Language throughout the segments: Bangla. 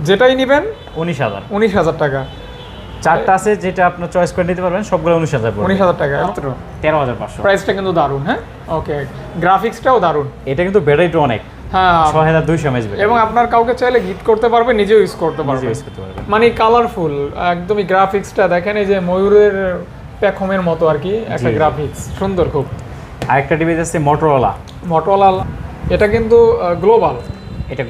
যেটাই নেবেন 19,000। 19,000 টাকা। চারটা আছে যেটা আপনার চয়েস করে নিতে পারবেন, সবগুলো 19,000 পড়বে। 19,000 টাকা মাত্র। 13,500। প্রাইসটা কিন্তু দারুণ। হ্যাঁ, ওকে, গ্রাফিক্সটাও দারুণ। এটা কিন্তু ব্যাটারিটা অনেক, হ্যাঁ, 6200 mAh ব্যাটারি। এবং আপনার কাউকে চাইলে গিফট করতে পারবে, নিজেও ইউজ করতে পারবে। ইউজ করতে পারবেন। মানে কালারফুল একদমই। গ্রাফিক্সটা দেখেন, এই যে ময়ূরের পেখমের মতো আর কি একটা গ্রাফিক্স, সুন্দর খুব। আরেকটা ডিভাইস আছে মোটরোলা। মোটরোলা, এটা কিন্তু গ্লোবাল। এটা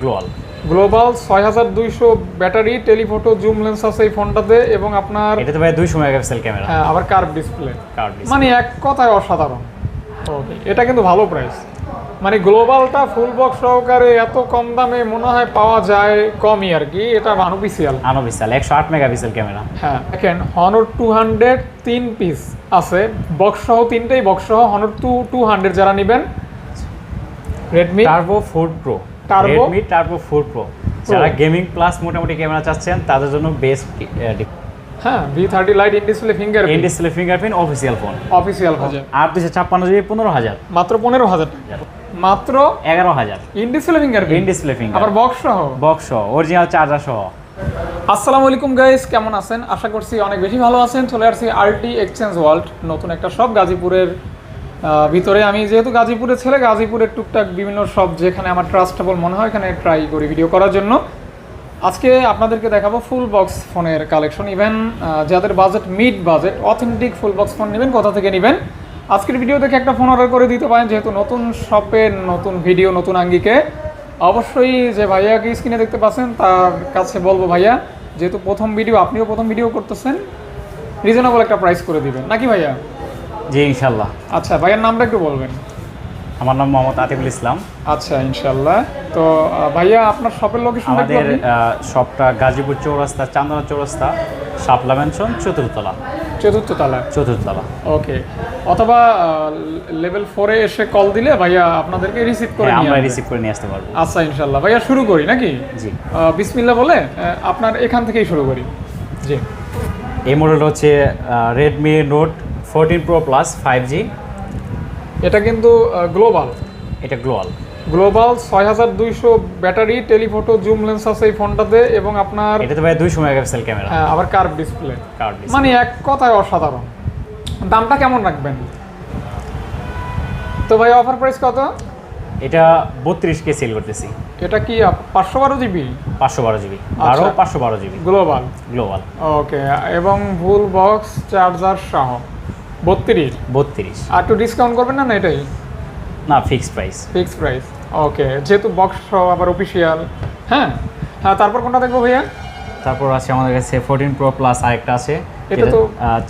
global 6200 battery, telephoto zoom lens আছে এই ফোনটাতে, এবং আপনার এটাতে ভাই 200 মেগাপিক্সেল ক্যামেরা। হ্যাঁ, আবার কার্ভ ডিসপ্লে। মানে মানে এক কথায় অসাধারণ। ওকে, এটা কিন্তু ভালো প্রাইস। মানে গ্লোবালটা ফুল বক্স সহকারে এত কম দামে মনে হয় পাওয়া যায় কমই আর কি। এটা আনঅফিসিয়াল 108 মেগাপিক্সেল ক্যামেরা। হ্যাঁ, দেখেন Honor 200 3 পিস আছে, বক্স সহ, তিনটেই বক্স সহ। Honor 200 যারা নেবেন, Redmi Turbo 4 Pro, Redmi Turbo 4 Pro যারা গেমিং প্লাস মোটামুটি ক্যামেরা চাচ্ছেন তাদের জন্য বেস্ট। হ্যাঁ, V30 light in display fingerprint official phone. Official বাজার 856 জিবি 15,000, মাত্র 15,000 টাকা, মাত্র 11,000। ইন ডিসপ্লে ফিঙ্গারপ্রিন্ট আবার বক্স সহ অরিজিনাল চার্জার সহ। আসসালামু আলাইকুম গাইস, কেমন আছেন? আশা করছি অনেক বেশি ভালো আছেন। চলে আসছি আরটি এক্সচেঞ্জ ওয়ার্ল্ড, নতুন একটা শপ গাজীপুরের ভিতরে। আমি যেহেতু গাজীপুরের ছেলে, গাজীপুরের টুকটাক বিভিন্ন শপ যেখানে আমার ট্রাস্টেবল মনে হয় এখানে ট্রাই করি ভিডিও করার জন্য। আজকে আপনাদেরকে দেখাবো ফুল বক্স ফোনের কালেকশন। ইভেন যাদের budget mid budget, authentic full box phone নেবেন, কোথা থেকে নেবেন আজকের ভিডিও দেখে একটা ফোন অর্ডার করে দিতে পারেন। যেহেতু নতুন শপের নতুন ভিডিও, নতুন আঙ্গিকে, অবশ্যই যে ভাইয়াকে স্ক্রিনে দেখতে পাচ্ছেন তার কাছে বলবো, ভাইয়া যেহেতু প্রথম ভিডিও, আপনিও প্রথম ভিডিও করতেছেন, রিজনেবল একটা প্রাইস করে দিবেন নাকি ভাইয়া? জি ইনশাল্লাহ। আচ্ছা, ভাইয়ার নামটা একটু বলবেন। আমার নাম মোহাম্মদ আতিকুল ইসলাম। আচ্ছা, ইনশাল্লাহ। তো ভাইয়া আপনার শপের লোকেশন? আমাদের শপটা গাজীপুর চৌরাস্তা, চান্দনা চৌরাস্তা, শাপলা ম্যানশন, চতুর্থ তলা। ওকে, অথবা লেভেল 4 এ এসে কল দিলে ভাইয়া আপনাদেরকে রিসিভ করে নিয়ে আসতে পারবো। আচ্ছা, ইনশাল্লাহ। ভাইয়া শুরু করি নাকি? জি, বিসমিল্লাহ বলে আপনার এখান থেকেই শুরু করি। জি, এই মডেলটা হচ্ছে Redmi note 14 pro plus 5G। এটা কিন্তু গ্লোবাল। এটা global 6200 battery, telephoto zoom lens আছে এই ফোনটাতে, এবং আপনার এটাতে ভাই 200 মেগাপিক্সেল ক্যামেরা। হ্যাঁ, আবার কার্ভ ডিসপ্লে। মানে এক কথায় অসাধারণ। দামটা কেমন রাখবেন? তো ভাই অফার প্রাইস কত? এটা 32K সেল করতেছি। এটা কি 512 GB? 512 GB, 512 GB global. Okay, এবং ফুল বক্স চার্জার সহ 32। আর একটু ডিসকাউন্ট করবেন না? এটাই না, ফিক্সড প্রাইস। ওকে, যেহেতু বক্স সহ আবার অফিসিয়াল। হ্যাঁ, তারপর কোনটা দেখবো ভাইয়া? তারপর আছে আমাদের কাছে 14 প্রো প্লাস, আরেকটা আছে। এটা তো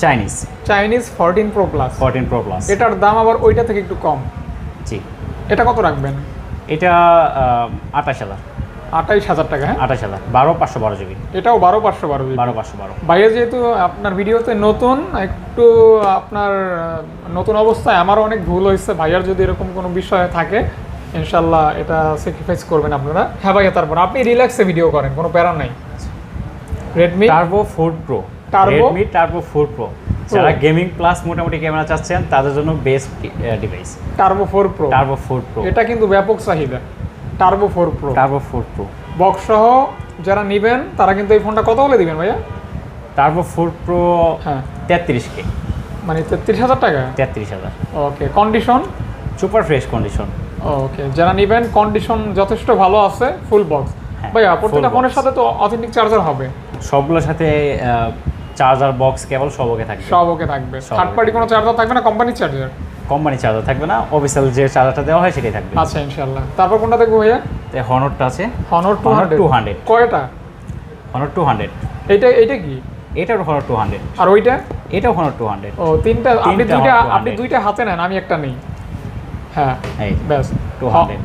চাইনিজ 14 প্রো প্লাস। এটার দাম আবার ওইটা থেকে একটু কম। জি, এটা কত রাখবেন? এটা 28,000। 28,000 টাকা। হ্যাঁ, 28,000, 12/512 জিবি। এটাও 12/512 জিবি। 12/512। ভাইয়া যেহেতু আপনার ভিডিওতে নতুন, একটু আপনার নতুন অবস্থায় আমারও অনেক ভুল হয়েছে। ভাইয়ার যদি এরকম কোনো বিষয় থাকে ইনশাল্লাহ এটা স্যাক্রিফাইস করবেন আপনারা। হ্যাঁ ভাইয়া, তারপর আপনি রিল্যাক্সে ভিডিও করেন, কোনো প্যারা নাই। Redmi turbo 4 pro, Redmi turbo 4 pro যারা গেমিং প্লাস মোটামুটি ক্যামেরা চাচ্ছেন তাদের জন্য বেস্ট ডিভাইস। টার্বো 4 প্রো, এটা কিন্তু ব্যাপক চাহিদা। টার্বো 4 প্রো বক্স সহ যারা নেবেন তারা কিন্তু এই ফোনটা কত বলে দিবেন ভাইয়া? টার্বো 4 প্রো হ্যাঁ 33K, মানে 33,000 টাকা। 33,000। ওকে, কন্ডিশন সুপার ফ্রেশ কন্ডিশন। ওকে, যারা নেবেন কন্ডিশন যথেষ্ট ভালো আছে, ফুল বক্স। ভাইয়া প্রত্যেকটা ফোনের সাথে তো অথেন্টিক চার্জার হবে? সবগুলোর সাথে চার্জার বক্স, কেবল সব ওকে থাকবে। থার্ড পার্টি কোনো চার্জার থাকবে না? কোম্পানি চার্জার থাকবে না, অফিসিয়াল যে চার্জারটা দেওয়া হয় সেটাই থাকবে। আচ্ছা, ইনশাআল্লাহ। তারপর কোনটা দেখবো ভাইয়া? হনরটা আছে, Honor 200। কয়টা? Honor 200। এইটা কি? এটাও Honor 200। আর ওইটা? এটাও Honor 200। ও, তিনটা। আপনি দুইটা হাতে নেন, আমি একটা নেই। হ্যাঁ, এই ব্যাস 200।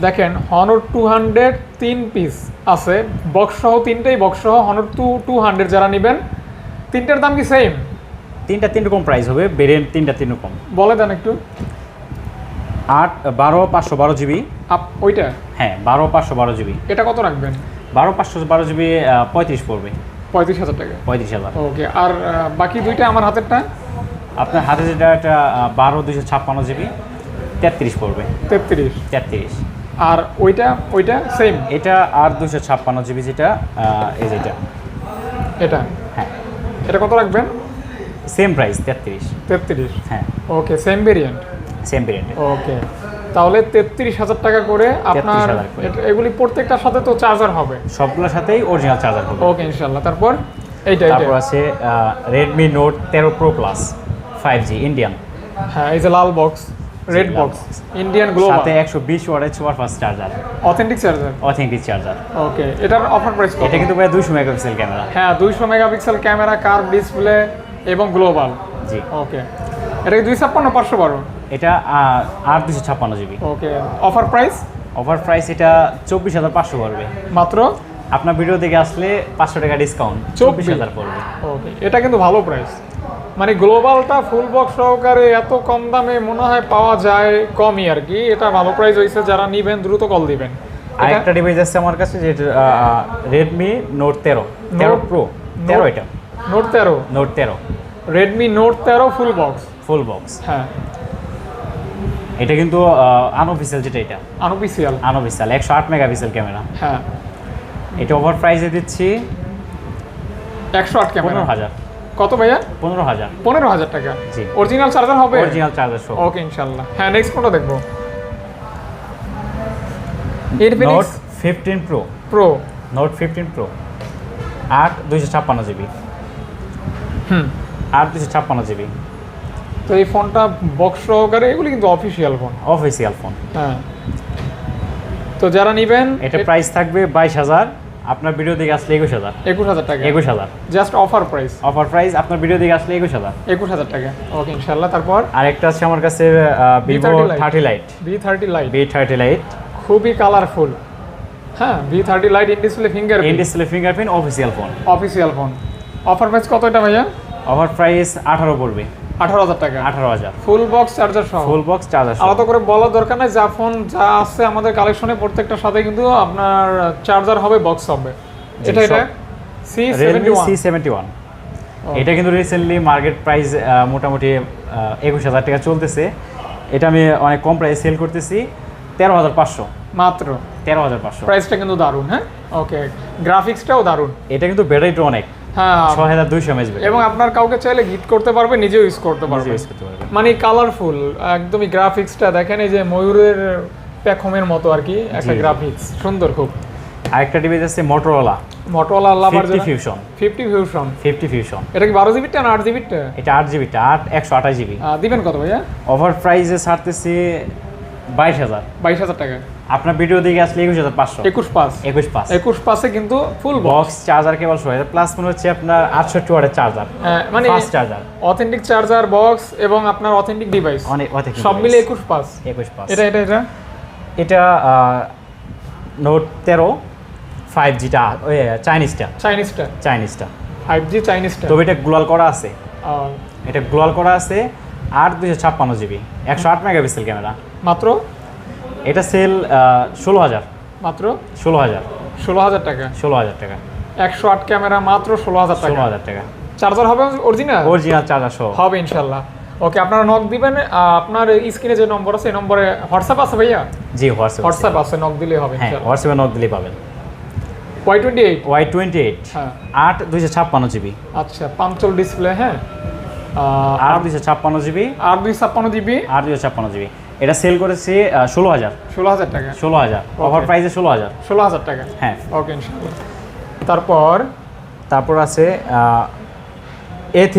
দেখেন Honor 200 3 পিস আছে, বক্স সহ, তিনটেই বক্স সহ। Honor 200 যারা নেবেন, তিনটার দাম কি সেম? তিনটা তিন রকম প্রাইস হবে, ভেরিয়েন্ট তিনটা তিন রকম। বলে দেন একটু। 12/512 জিবি ওইটা? হ্যাঁ, 12/512 জিবি। এটা কত রাখবেন? 12/512 জিবি 35 পড়বে। 35,000 টাকা। 35,000। ওকে, আর বাকি দুইটা আমার হাতেরটা? আপনার হাতে যেটা, এটা 12/256 জিবি 33 পড়বে। 33। আর ওইটা সেম? এটা আর 256 জিবি, যেটা এই যেটা এটা। হ্যাঁ, এটা কত রাখবেন? Same price 33। 33? হ্যাঁ, okay, same variant. Same variant. Okay, তাহলে 33,000 টাকা করে আপনার 33,000 করে। এগুলি প্রত্যেকটার সাথে তো চার্জার হবে? সবগুলোর সাথেই অরিজিনাল চার্জার হবে। ওকে ইনশাআল্লাহ। তারপর এইটা তারপর আছে Redmi Note 13 Pro Plus 5G Indian. হ্যাঁ, এই যে লাল বক্স, রেড লাল বক্স, box। ইন্ডিয়ান গ্লোবাল, সাথে 120 ওয়াটের super fast charger, authentic charger. Authentic charger. Okay, এটার অফার প্রাইস কত? এটা কিন্তু ভাই 200 মেগাপিক্সেল ক্যামেরা। হ্যাঁ, 200 মেগাপিক্সেল ক্যামেরা, কার্ভ ডিসপ্লে এবং গ্লোবাল। জি। ওকে, এটা কি 256 512? এটা আর 256 জিবি। ওকে, অফার প্রাইস? অফার প্রাইস এটা 24,500 পড়বে। মাত্র? আপনার ভিডিও দেখে আসলে 500 টাকা ডিসকাউন্ট, 24,000 পড়বে। ওকে, এটা কিন্তু ভালো প্রাইস। মানে গ্লোবালটা ফুল বক্স সহকারে এত কম দামে মনে হয় পাওয়া যায় কমই আর কি। এটা ভালো প্রাইস হয়েছে, যারা নিবেন দ্রুত কল দিবেন। আরেকটা ডিভাইস আছে আমার কাছে, যেটা Redmi Note 13 Pro 13। এটা note 13? Note 13 Redmi note 13 full box? Full box. হ্যাঁ, এটা কিন্তু আনঅফিসিয়াল, যেটা এটা আনঅফিসিয়াল। Unofficial 108 megapixel camera. হ্যাঁ, এটা ওভার প্রাইসে দিচ্ছি 108 ক্যামেরা। 15,000। কত ভাইয়া? 15,000। 15,000 টাকা? জি। অরিজিনাল চার্জার হবে? অরিজিনাল চার্জার সহ। ওকে ইনশাআল্লাহ। হ্যাঁ, নেক্সট কোনটা দেখবো? Note 15 Pro pro. Note 15 Pro 8 256 GB. হুম, 8 256 জিবি তো এই ফোনটা বক্স সহকারে, এগুলি কিন্তু অফিসিয়াল ফোন। Official phone. হ্যাঁ, তো যারা নিবেন এটা প্রাইস থাকবে 22,000, আপনার ভিডিও দেখে আসলে 21,000। 21,000 টাকা? 21,000 just offer price? Offer price, আপনার ভিডিও দেখে আসলে 21,000। 21,000 টাকা। ওকে ইনশাআল্লাহ। তারপর আরেকটা আছে আমার কাছে Vivo V30 Lite। V30 light V30 Lite খুবই কালারফুল। হ্যাঁ, V30 light in display in fingerprint, display fingerprint, official phone. Official phone. Offer price কত এটা ভাইয়া? অফার প্রাইস 18 পড়বে। 18,000 টাকা? 18,000 ফুল বক্স চার্জার সহ? ফুল বক্স চার্জার সহ। আলাদা করে বলার দরকার নাই, যা ফোন যা আছে আমাদের কালেকশনে প্রত্যেকটার সাথে কিন্তু আপনার চার্জার হবে, বক্স হবে। এটা Redmi C71? C71। এটা কিন্তু রিসেন্টলি মার্কেট প্রাইস মোটামুটি 21,000 টাকা চলতেছে। এটা আমি অনেক কম প্রাইসে সেল করতেছি 13,500। মাত্র 13,500। প্রাইসটা কিন্তু দারুণ। হ্যাঁ, ওকে, গ্রাফিক্সটাও দারুণ। এটা কিন্তু ব্যাটারিটা অনেক, হ্যাঁ, 6,200 mAh ব্যাটারি। এবং আপনার কাউকে চাইলে গিফট করতে পারবে, নিজেও ইউজ করতে পারবে। ইউজ করতে পারবে। মানে কালারফুল একদমই, গ্রাফিক্সটা দেখেন, এই যে ময়ূরের পেখমের মতো আর কি একটা গ্রাফিক্স, সুন্দর খুব। আরেকটা ডিভাইস আছে Motorola Motorola লাভার 50 Fusion। 50 ফিউশন? 50 Fusion এটা কি 12 জিবিটা না 8 জিবিটা? এটা 8 জিবি, 128 জিবি। দিবেন কত ভাইয়া? ওভার প্রাইসে ছাড়তেছি 22,000। 22,000 টাকা? আপনার ভিডিও দেখে আসলে 21,500। 21,500? 21,500 21,500 কিন্তু ফুল বক্স চার্জার কেবল সহ। প্লাস মনে হচ্ছে আপনার 68 ওয়াটের চার্জার, মানে fast charger, authentic charger, box এবং আপনার অথেন্টিক ডিভাইস অনেক সব মিলে 21,500। 21,500। এটা এটা এটা এটা Note 13 5Gটা, ওই চাইনিজটা। চাইনিজটা 5G চাইনিজটা? তবে এটা গ্লোবাল করা আছে। এটা গ্লোবাল করা আছে 8 256 জিবি, 108 মেগাপিক্সেল ক্যামেরা। মাত্র? এটা সেল 16,000। মাত্র 16,000? 16,000 টাকা? 16,000 টাকা। 108 ক্যামেরা, মাত্র 16,000 টাকা? 16,000 টাকা। চার্জার হবে অরিজিনাল? অরিজিনাল চার্জার সহ হবে ইনশাআল্লাহ। ওকে, আপনারা নক দিবেন। আপনার স্ক্রিনে যে নম্বর আছে, এই নম্বরে হোয়াটসঅ্যাপ আছে ভাইয়া? জি, হোয়াটসঅ্যাপ আছে, নক দিলেই হবে হ্যাঁ, ইনশাআল্লাহ। হোয়াটসঅ্যাপে নক দিলেই পাবেন। Y28? Y28 হ্যাঁ, 8 256 জিবি। আচ্ছা, পাঞ্চল ডিসপ্লে। হ্যাঁ, 8 256 জিবি, 8 256 জিবি, 8 256 জিবি। এটা সেল করেছি 16,000। 16,000 টাকা? 16,000 অফার প্রাইসে 16,000। 16,000 টাকা? হ্যাঁ। ওকে ইনশাআল্লাহ। তারপর আছে A3,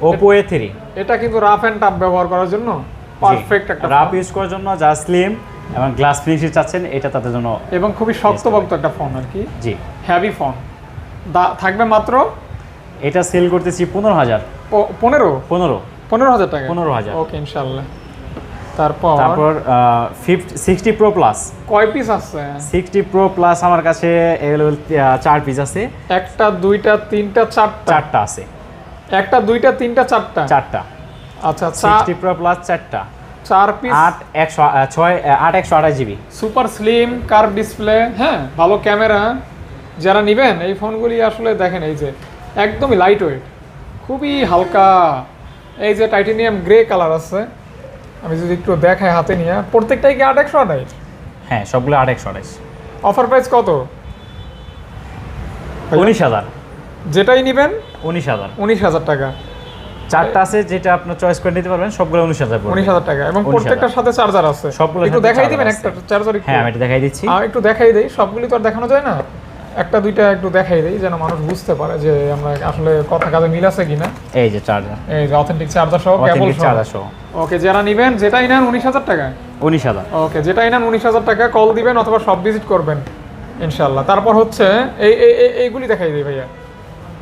Oppo A3। এটা কিন্তু রাফ এন্ড টাফ ব্যবহার করার জন্য পারফেক্ট একটা রাফ ফোন। ইউজ করার জন্য, যা স্লিম এবং গ্লাস ফিনিশিং চাচ্ছেন, এটা তাদের জন্য। এবং খুবই শক্তপোক্ত একটা ফোন আর কি, জি, হেভি ফোন। থাকবে মাত্র? এটা সেল করতেছি 15,000। 15,000 টাকা? 15,000। ওকে ইনশাআল্লাহ। তারপর 60 Pro Plus। কয় পিস আছে? 60 Pro Plus আমার কাছে अवेलेबल 4 পিস আছে। একটা, দুইটা, তিনটা, চারটা? 4টা আছে। একটা, দুইটা, তিনটা, চারটা? 4টা। আচ্ছা, 60 Pro Plus 4টা। 4 piece. 8 128 GB. Super slim curve display. হ্যাঁ, ভালো ক্যামেরা। যারা নেবেন এই ফোনগুলি আসলে দেখেন, এই যে একদমই লাইট ওয়েট, খুবই হালকা। এই যে টাইটেনিয়াম গ্রে কালার আছে, আমি যদি একটু দেখাই হাতে নিয়ে, প্রত্যেকটাই কি 8 128? হ্যাঁ সবগুলো 8128। অফার প্রাইস কত? 19000। যেটাই নেবেন 19000 টাকা। চারটা আছে, যেটা আপনার চয়েস করে নিতে পারবেন, সবগুলো 19000 পড়বে। 19000 টাকা এবং প্রত্যেকটার সাথে চার্জার আছে। সবগুলো একটু দেখাই দিবেন একটা চার্জার? হ্যাঁ আমি এটা দেখাই দিচ্ছি। একটু দেখাই দেই, সবগুলি তো আর দেখানো যায় না, একটা দুইটা একটু দেখাই দেই যেন মানুষ বুঝতে পারে যে আমরা আসলে কথা কাজে মিল আছে কিনা। এই যে চার্জার, এই যে অথেন্টিক চার্জার সহ, কেবল সহ। ওকে, যারা নেবেন যেটাই নেন 19000 টাকা। 19000। ওকে, যেটাই নেন 19000 টাকা, কল দিবেন অথবা সব ভিজিট করবেন ইনশাআল্লাহ। তারপর হচ্ছে এইগুলি দেখাই দেই ভাইয়া।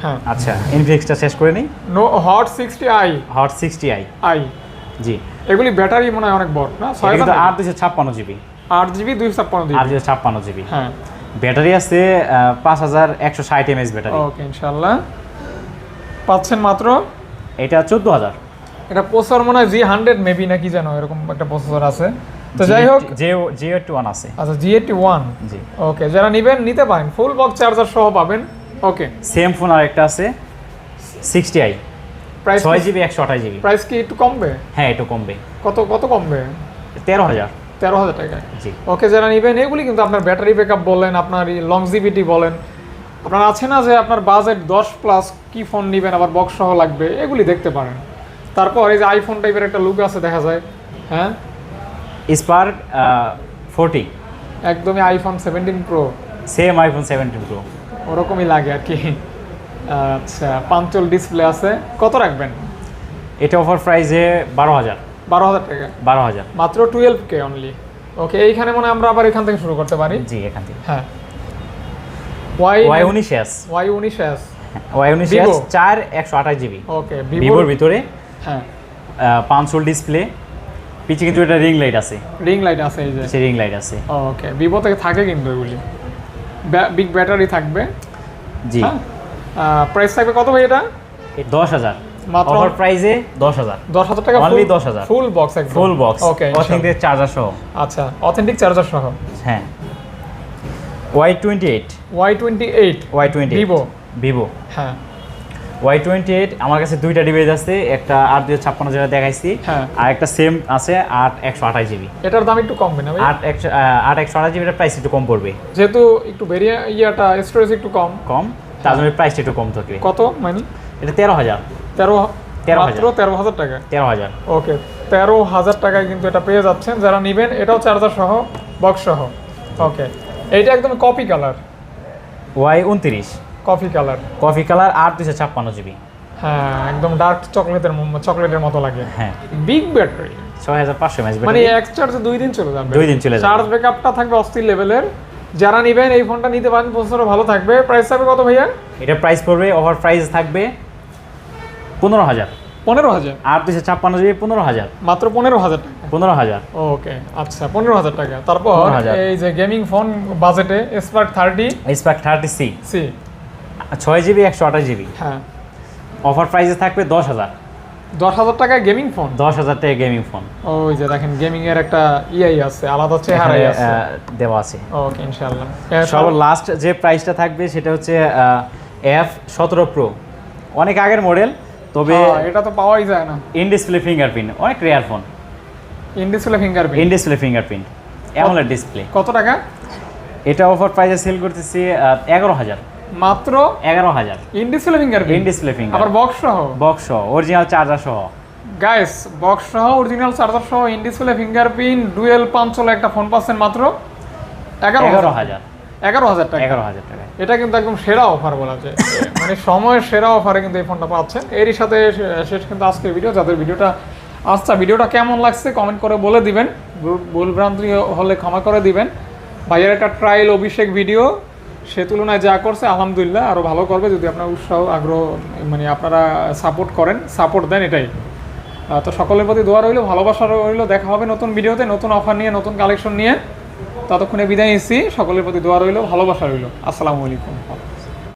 হ্যাঁ আচ্ছা, ইনফিনিক্সটা শেষ করে নিই। No hot 60i। Hot 60i i, জি। এগুলি ব্যাটারি মনে হয় অনেক বড় না? 8256 জিবি। 8GB 256 GB. 8256 জিবি। হ্যাঁ, ব্যাটারি আছে 5160 mAh ব্যাটারি। ওকে, ইনশাআল্লাহ পাচ্ছেন মাত্র। এটা 14000। এটা প্রসেসর মনে হয় G100 মেবি নাকি জানো, এরকম একটা প্রসেসর আছে। তো যাই হোক, G81 আছে। আচ্ছা G81, জি। ওকে, যারা নেবেন নিতে পারেন, ফুল বক্স চার্জার সহ পাবেন। ওকে, সেম ফোন আরেকটা আছে 60i, price 6GB 128GB। Price কি একটু কমবে? হ্যাঁ একটু কমবে। কত কত কমবে? 13000। 13000 টাকা। জি। ওকে, যারা নেবেন এগুলি কিন্তু আপনার ব্যাটারি ব্যাকআপ বলেন, আপনার লংজিভিটি বলেন, আপনার আছে না যে আপনার বাজেট 10+ কি ফোন নেবেন আবার বক্স সহ লাগবে, এগুলি দেখতে পারেন। তারপর এই যে আইফোন টাইপের একটা লুক আছে দেখা যায়। হ্যাঁ, স্পার্ক 40, একদমই iPhone 17 pro, same iPhone 17 pro, ওরকমই লাগে আর কি। আচ্ছা, পাঞ্চল ডিসপ্লে আছে, কত রাখবেন? এটা অফার প্রাইসে 12000। 12000 টাকা, 12000 মাত্র 12K অনলি। ওকে, এইখানে মনে হয় আমরা আবার এখান থেকে শুরু করতে পারি। জি, এখান থেকে। হ্যাঁ, Y19s। Y19s, Y19s 4 128GB। ওকে, ভিভোর ভিতরে। হ্যাঁ, 5 ডিসপ্লে, পিছে কিন্তু এটা রিং লাইট আছে। রিং লাইট আছে, এই যে সে রিং লাইট আছে। ওকে, ভিভো থেকে থাকে কিন্তু এগুলি, বিগ ব্যাটারি থাকবে। জি। প্রাইস থাকবে কত ভাই এটা? 10000 মাত্র। অফার প্রাইসে 10000। 10000 টাকা, অনলি 10000। ফুল বক্স একদম, ফুল বক্স। ওকে, অথেন্টিক চার্জার সহ। আচ্ছা, অথেন্টিক চার্জার সহ। হ্যাঁ। Y28। Y28 Vivo. ভিভো। হ্যাঁ, Y28 আমার কাছে দুইটা ডিভাইস আছে, একটা 8256 যেটা দেখাইছি, হ্যাঁ, আর একটা সেম আছে 8 128GB। এটার দাম একটু কমবে না ভাই? 8 128GB এর প্রাইস একটু কম পড়বে, যেহেতু একটু বেরিয়ে ইয়াটা স্টোরেজ একটু কম, তার জন্য প্রাইসটা একটু কম থাকবে। কত মানে? এটা 13000। 13 মাত্র 13000 টাকা। 13000। ওকে, 13000 টাকায় কিন্তু এটা পেয়ে যাচ্ছেন যারা নেবেন। এটাও চার্জার সহ, বক্স সহ। ওকে, এইটা একদম copy colour. Y29 coffee colour, coffee colour 8256GB। হ্যাঁ, একদম ডার্ক চকলেটের মতো লাগে। হ্যাঁ, বিগ ব্যাটারি, 6500 mAh মানে ব্যাটারি। এক চার্জে 2 দিন চলে যাবে। 2 দিন চলে যাবে। চার্জ ব্যাকআপটা থাকবে অস্থির লেভেলের। যারা নেবেন এই ফোনটা নিতে পারেন, প্রসেসরও ভালো থাকবে। প্রাইস থাকবে কত ভাইয়া? এটা প্রাইস পড়বে, অফার প্রাইস থাকবে 15000। 15000। 8256GB 15000। মাত্র 15000 টাকা। 15000। ওকে, আচ্ছা, 15000 টাকা। তারপর 15000 এই যে গেমিং ফোন বাজেটে Spark 30 Spark 30C, C, 6GB 128GB। হ্যাঁ, অফার প্রাইসে থাকবে 10000। 10000 টাকায় গেমিং ফোন। 10000 টাকা গেমিং ফোন। ওই যে দেখেন, গেমিং এর একটা ইআই আছে, আলাদা চেহারাই আছে, দেওয়া আছে। ওকে, ইনশাআল্লাহ। সবার লাস্ট যে প্রাইসটা থাকবে সেটা হচ্ছে F17 Pro, অনেক আগের মডেল, তবে এটা তো পাওয়াই যায় না। ইন ডিসপ্লে ফিঙ্গারপ্রিন্ট, অনেক rare phone. In display fingerprint, in display fingerprint, AMOLED display. কত টাকা? এটা অফার প্রাইসে সেল করতেছি 11000। মাত্র 11000। In display fingerprint, in display finger, আবার বক্স সহ। বক্স সহ, অরিজিনাল চার্জার সহ। গাইস, বক্স সহ, অরিজিনাল চার্জার সহ, ইন ডিসপ্লে ফিঙ্গারপ্রিন্ট, ডুয়েল পাঞ্চলে একটা ফোন পাচ্ছেন মাত্র 11000। 11000 টাকা। 11000 টাকা। এটা কিন্তু একদম সেরা অফার বলা যায়, মানে সময়ের সেরা অফারে কিন্তু এই ফোনটা পাচ্ছেন। এরই সাথে শেষ কিন্তু আজকের ভিডিও। যাদের ভিডিওটা কেমন লাগছে কমেন্ট করে বলে দিবেন, ভুলভ্রান্তি হলে ক্ষমা করে দিবেন। ভাইয়ের একটা ট্রায়াল অভিষেক ভিডিও, সে তুলনায় যা করছে আলহামদুলিল্লাহ আরও ভালো করবে যদি আপনার উৎসাহ আগ্রহ, মানে আপনারা সাপোর্ট দেন, এটাই। তো সকলের প্রতি দোয়া রইল, ভালোবাসা রইল। দেখা হবে নতুন ভিডিওতে, নতুন অফার নিয়ে, নতুন কালেকশন নিয়ে। ততক্ষণে বিদায় নিচ্ছি। সকলের প্রতি দোয়া রইল, ভালোবাসা রইল। আসসালামু আলাইকুম।